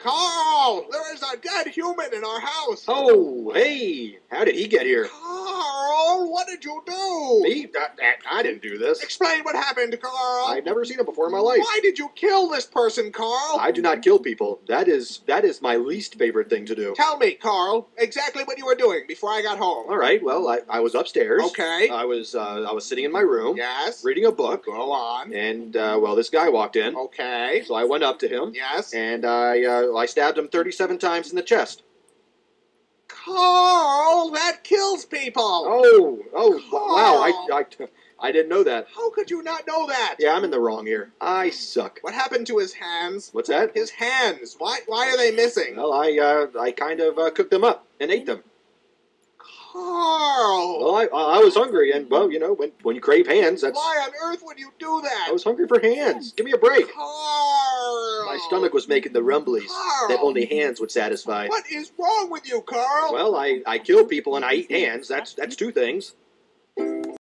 Carl, there is a dead human in our house. Oh, hey, how did he get here? Carl, what did you do? Me? I didn't do this. Explain what happened, Carl. I've never seen him before in my life. Why did you kill this person, Carl? I do not kill people. That is my least favorite thing to do. Tell me, Carl, exactly what you were doing before I got home. All right, well, I was upstairs. Okay. I was sitting in my room. Yes. Reading a book. Go on. And, this guy walked in. Okay. So I went up to him. Yes. And I stabbed him 37 times in the chest. Carl, that kills people. Oh, Carl. wow, I didn't know that. How could you not know that? Yeah, I'm in the wrong here. I suck. What happened to his hands? What's that? His hands. Why are they missing? Well, I kind of cooked them up and ate them. Carl! Well, I was hungry, and, well, you know, when you crave hands, that's... Why on earth would you do that? I was hungry for hands. Give me a break. Carl! My stomach was making the rumblies Carl! that only hands would satisfy. What is wrong with you, Carl? Well, I kill people and I eat hands. That's two things.